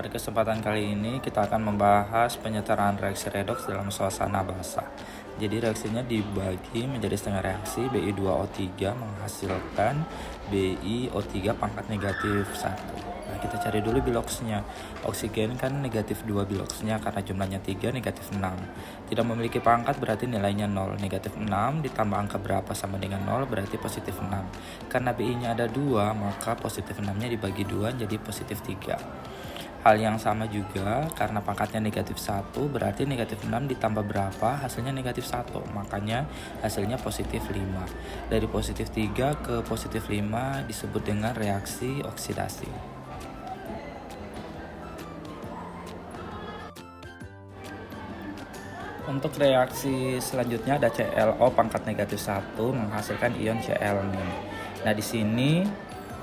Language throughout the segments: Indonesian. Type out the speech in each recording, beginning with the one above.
Pada kesempatan kali ini kita akan membahas penyetaraan reaksi redoks dalam suasana basah. Jadi reaksinya dibagi menjadi setengah reaksi. Bi2O3 menghasilkan BiO3 pangkat negatif 1. Nah, kita cari dulu biloksnya. Oksigen kan negatif 2 biloksnya karena jumlahnya 3, negatif 6. Tidak memiliki pangkat berarti nilainya 0. Negatif 6 ditambah angka berapa sama dengan 0 berarti positif 6. Karena Bi-nya ada 2, maka positif 6-nya dibagi 2 jadi positif 3. Hal yang sama juga, karena pangkatnya negatif 1, berarti negatif 6 ditambah berapa, hasilnya negatif 1. Makanya hasilnya positif 5. Dari positif 3 ke positif 5 disebut dengan reaksi oksidasi. Untuk reaksi selanjutnya ada ClO pangkat negatif 1 menghasilkan ion Cl-. Nah, di sini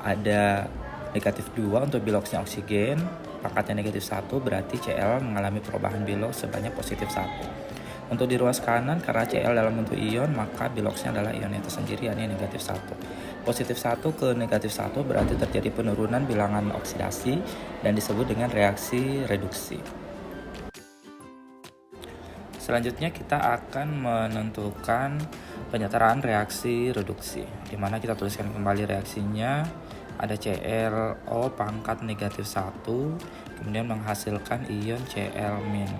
ada negatif 2 untuk biloksnya oksigen, pangkatnya negatif 1 berarti Cl mengalami perubahan biloks sebanyak positif 1. Untuk di ruas kanan, karena Cl dalam bentuk ion, maka biloksnya adalah ion itu sendiri, yakni negatif 1. Positif 1 ke negatif 1 berarti terjadi penurunan bilangan oksidasi dan disebut dengan reaksi reduksi. Selanjutnya kita akan menentukan penyetaraan reaksi reduksi, di mana kita tuliskan kembali reaksinya. Ada ClO pangkat negatif 1, kemudian menghasilkan ion Cl-.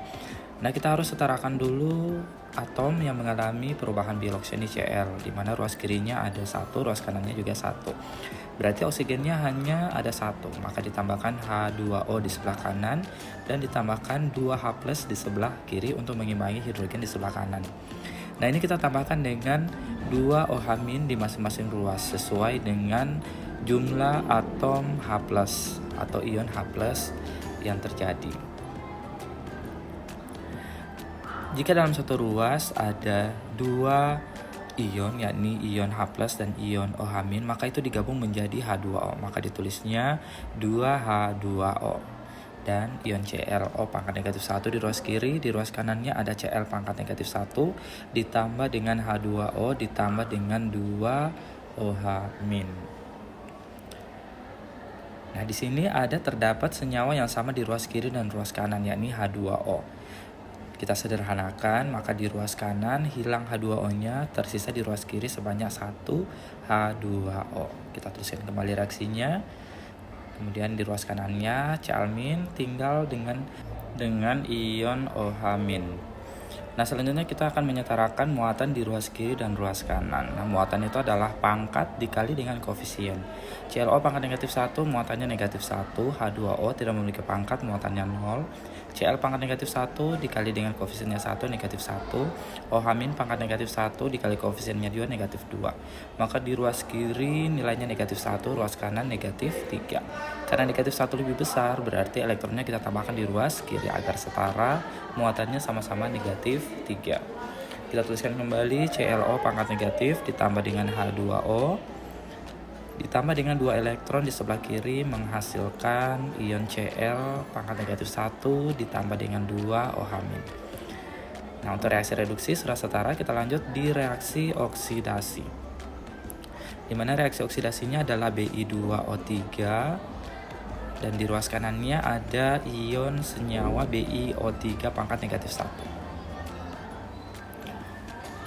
Nah, kita harus setarakan dulu atom yang mengalami perubahan biloks ini Cl, di mana ruas kirinya ada 1, ruas kanannya juga 1. Berarti oksigennya hanya ada 1, maka ditambahkan H2O di sebelah kanan dan ditambahkan 2H+ di sebelah kiri untuk mengimbangi hidrogen di sebelah kanan. Nah, ini kita tambahkan dengan 2OH- di masing-masing ruas sesuai dengan jumlah atom H+ atau ion H+ yang terjadi. Jika dalam satu ruas ada 2 ion, yakni ion H+ dan ion OH-, maka itu digabung menjadi H2O. Maka ditulisnya 2H2O. Dan ion ClO pangkat negatif 1 di ruas kiri, di ruas kanannya ada Cl pangkat negatif 1 ditambah dengan H2O ditambah dengan 2OH-. Nah, di sini ada terdapat senyawa yang sama di ruas kiri dan ruas kanan, yakni H2O. Kita sederhanakan, maka di ruas kanan hilang H2O-nya, tersisa di ruas kiri sebanyak 1 H2O. Kita tuliskan kembali reaksinya. Kemudian di ruas kanannya Cl- tinggal dengan ion OH-. Nah, selanjutnya kita akan menyetarakan muatan di ruas kiri dan ruas kanan. Nah, muatan itu adalah pangkat dikali dengan koefisien. ClO pangkat negatif 1, muatannya negatif 1. H2O tidak memiliki pangkat, muatannya 0. Cl pangkat negatif 1 dikali dengan koefisiennya 1, negatif 1. OH- pangkat negatif 1 dikali koefisiennya 2, negatif 2. Maka di ruas kiri nilainya negatif 1, ruas kanan negatif 3. Karena negatif 1 lebih besar, berarti elektronnya kita tambahkan di ruas kiri agar setara, muatannya sama-sama negatif 3. Kita tuliskan kembali ClO pangkat negatif ditambah dengan H2O ditambah dengan 2 elektron di sebelah kiri menghasilkan ion Cl pangkat negatif 1 ditambah dengan 2 OH-. Nah, untuk reaksi reduksi sudah setara, kita lanjut di reaksi oksidasi, di mana reaksi oksidasinya adalah Bi2O3 dan di ruas kanannya ada ion senyawa BiO3 pangkat negatif 1.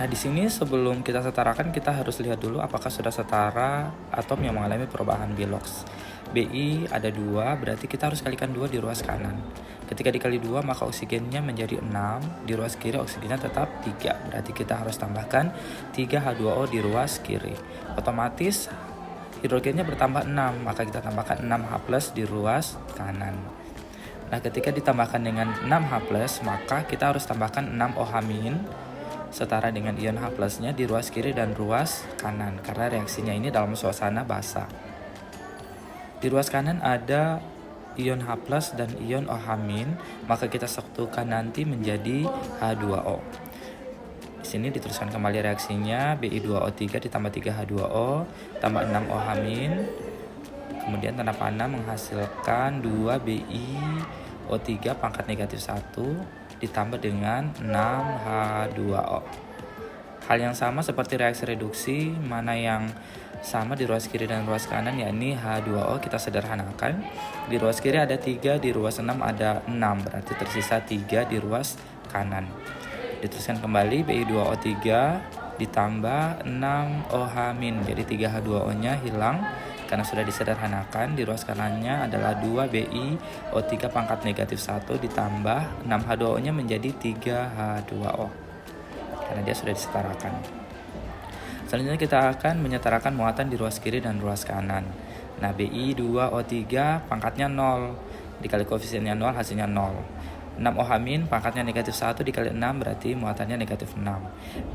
Nah, di sini sebelum kita setarakan, kita harus lihat dulu apakah sudah setara atom yang mengalami perubahan biloks. Bi ada 2, berarti kita harus kalikan 2 di ruas kanan. Ketika dikali 2, maka oksigennya menjadi 6, di ruas kiri oksigennya tetap 3, berarti kita harus tambahkan 3H2O di ruas kiri. Otomatis hidrogennya bertambah 6, maka kita tambahkan 6H+ di ruas kanan. Nah, ketika ditambahkan dengan 6H+, maka kita harus tambahkan 6OH- setara dengan ion H+-nya di ruas kiri dan ruas kanan, karena reaksinya ini dalam suasana basah. Di ruas kanan ada ion H+ dan ion OH-, maka kita satukan nanti menjadi H2O. Di sini dituliskan kembali reaksinya, Bi2O3 ditambah 3H2O tambah 6OH-, kemudian tanda panah menghasilkan 2 BiO3 pangkat negatif 1 ditambah dengan 6H2O. Hal yang sama seperti reaksi reduksi, mana yang sama di ruas kiri dan ruas kanan, yakni H2O. Kita sederhanakan. Di ruas kiri ada 3, di ruas 6 ada 6, berarti tersisa 3 di ruas kanan. Dituliskan kembali Bi2O3 ditambah 6OH-, jadi 3H2O-nya hilang karena sudah disederhanakan. Di ruas kanannya adalah 2BiO3 pangkat negatif 1 ditambah 6H2O-nya menjadi 3H2O karena dia sudah disetarakan. Selanjutnya kita akan menyetarakan muatan di ruas kiri dan ruas kanan. Nah, Bi2O3 pangkatnya 0, dikali koefisiennya 0 hasilnya 0. 6OH- pangkatnya negatif 1 dikali 6 berarti muatannya negatif 6.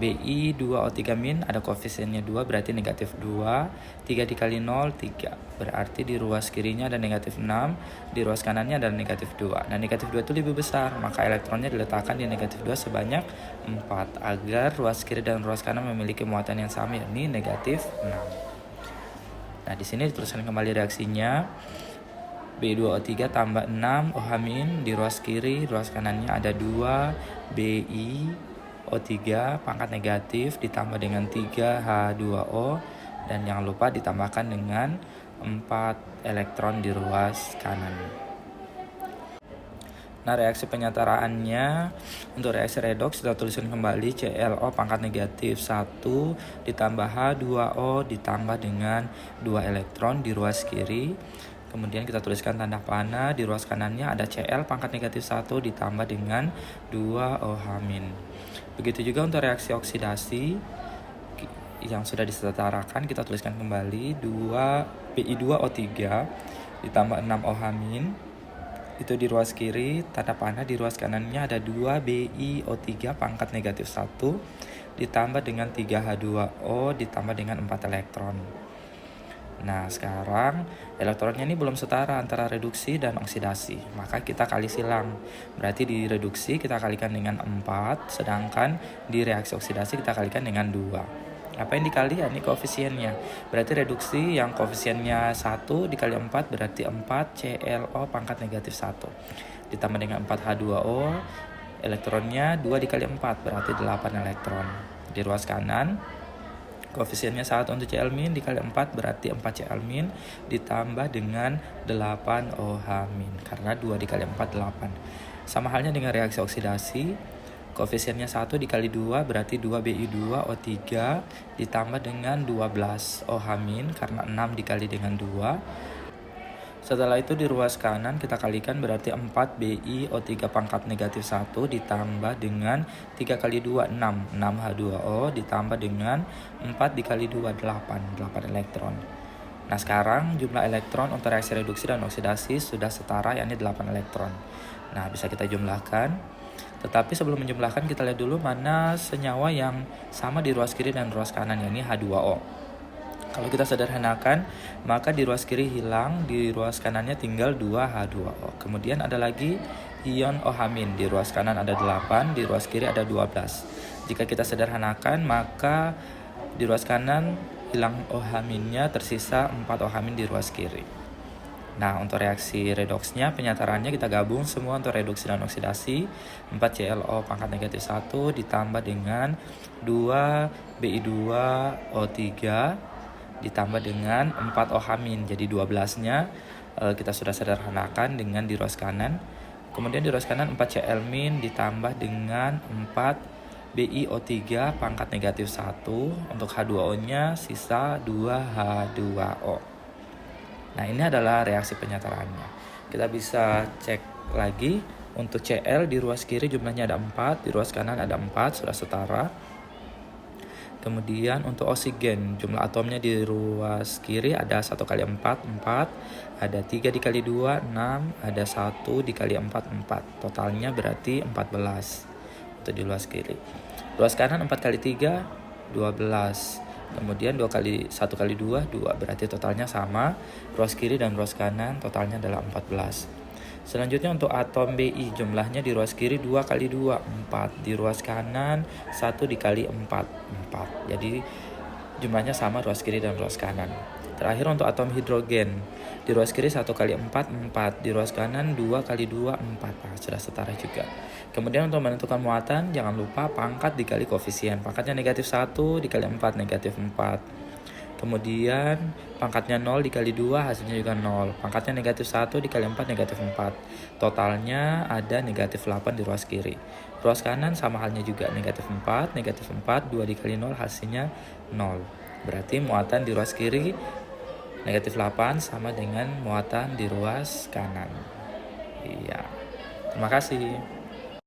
Bi2O3- ada koefisiennya 2 berarti negatif 2. 3 dikali 0, 3. Berarti di ruas kirinya ada negatif 6, di ruas kanannya ada negatif 2. Nah, negatif 2 itu lebih besar, maka elektronnya diletakkan di negatif 2 sebanyak 4 agar ruas kiri dan ruas kanan memiliki muatan yang sama, yakni negatif 6. Nah, di sini dituliskan kembali reaksinya. Bi2O3 tambah 6OH- di ruas kiri, ruas kanannya ada 2 BiO3 pangkat negatif ditambah dengan 3H2O, dan jangan lupa ditambahkan dengan 4 elektron di ruas kanan. Nah, reaksi penyetaraannya untuk reaksi redoks kita tuliskan kembali ClO pangkat negatif 1 ditambah H2O ditambah dengan 2 elektron di ruas kiri. Kemudian kita tuliskan tanda panah, di ruas kanannya ada Cl pangkat negatif 1 ditambah dengan 2OH-. Begitu juga untuk reaksi oksidasi yang sudah disetarakan, kita tuliskan kembali 2 Bi2O3 ditambah 6OH- itu di ruas kiri, tanda panah. Di ruas kanannya ada 2 BiO3 pangkat negatif 1 ditambah dengan 3H2O ditambah dengan 4 elektron. Nah, sekarang elektronnya ini belum setara antara reduksi dan oksidasi, maka kita kali silang. Berarti di reduksi kita kalikan dengan 4, sedangkan di reaksi oksidasi kita kalikan dengan 2. Apa yang dikali? Ini koefisiennya. Berarti reduksi yang koefisiennya 1 dikali 4 berarti 4 ClO pangkat negatif 1. Ditambah dengan 4H2O, elektronnya 2 dikali 4 berarti 8 elektron. Di ruas kanan, koefisiennya 1 untuk Cl- dikali 4 berarti 4 Cl- ditambah dengan 8 OH- karena 2 dikali 4, 8. Sama halnya dengan reaksi oksidasi, koefisiennya 1 dikali 2 berarti 2 Bi2O3 ditambah dengan 12 OH- karena 6 dikali dengan 2. Setelah itu di ruas kanan kita kalikan berarti 4 BiO3 pangkat negatif 1 ditambah dengan 3 kali 2, 6 H2O ditambah dengan 4 dikali 2, 8 elektron. Nah, sekarang jumlah elektron untuk reaksi reduksi dan oksidasi sudah setara, yakni 8 elektron. Nah, bisa kita jumlahkan. Tetapi sebelum menjumlahkan kita lihat dulu mana senyawa yang sama di ruas kiri dan ruas kanan, yakni H2O. Kalau kita sederhanakan, maka di ruas kiri hilang, di ruas kanannya tinggal 2H2O. Kemudian ada lagi ion OH-, di ruas kanan ada 8, di ruas kiri ada 12. Jika kita sederhanakan, maka di ruas kanan hilang OH-nya, tersisa 4 OH- di ruas kiri. Nah, untuk reaksi redoksnya, penyetaraannya kita gabung semua untuk reduksi dan oksidasi. 4 ClO pangkat negatif 1 ditambah dengan 2 Bi2O3 ditambah dengan 4 OH-, jadi 12-nya kita sudah sederhanakan dengan di ruas kanan. Kemudian di ruas kanan 4 Cl- ditambah dengan 4 BiO3 pangkat negatif 1. Untuk H2O-nya sisa 2H2O. Nah, ini adalah reaksi penyetaraannya. Kita bisa cek lagi. Untuk Cl di ruas kiri jumlahnya ada 4, di ruas kanan ada 4, sudah setara. Kemudian untuk oksigen, jumlah atomnya di ruas kiri ada 1 kali 4, 4. Ada 3 dikali 2, 6. Ada 1 dikali 4, 4. Totalnya berarti 14. Itu di ruas kiri. Ruas kanan 4 kali 3, 12. Kemudian 1 kali 2, 2. Berarti totalnya sama. Ruas kiri dan ruas kanan totalnya adalah 14. Selanjutnya untuk atom Bi, jumlahnya di ruas kiri 2 kali 2, 4. Di ruas kanan 1 dikali 4, 4. Jadi jumlahnya sama ruas kiri dan ruas kanan. Terakhir untuk atom hidrogen, di ruas kiri 1 kali 4, 4. Di ruas kanan 2 kali 2, 4. Nah, sudah setara juga. Kemudian untuk menentukan muatan, jangan lupa pangkat dikali koefisien. Pangkatnya negatif 1 dikali 4, negatif 4. Kemudian pangkatnya 0 dikali 2 hasilnya juga 0. Pangkatnya negatif 1 dikali 4 negatif 4. Totalnya ada negatif 8 di ruas kiri. Ruas kanan sama halnya juga negatif 4, 2 dikali 0 hasilnya 0. Berarti muatan di ruas kiri negatif 8 sama dengan muatan di ruas kanan. Iya. Terima kasih.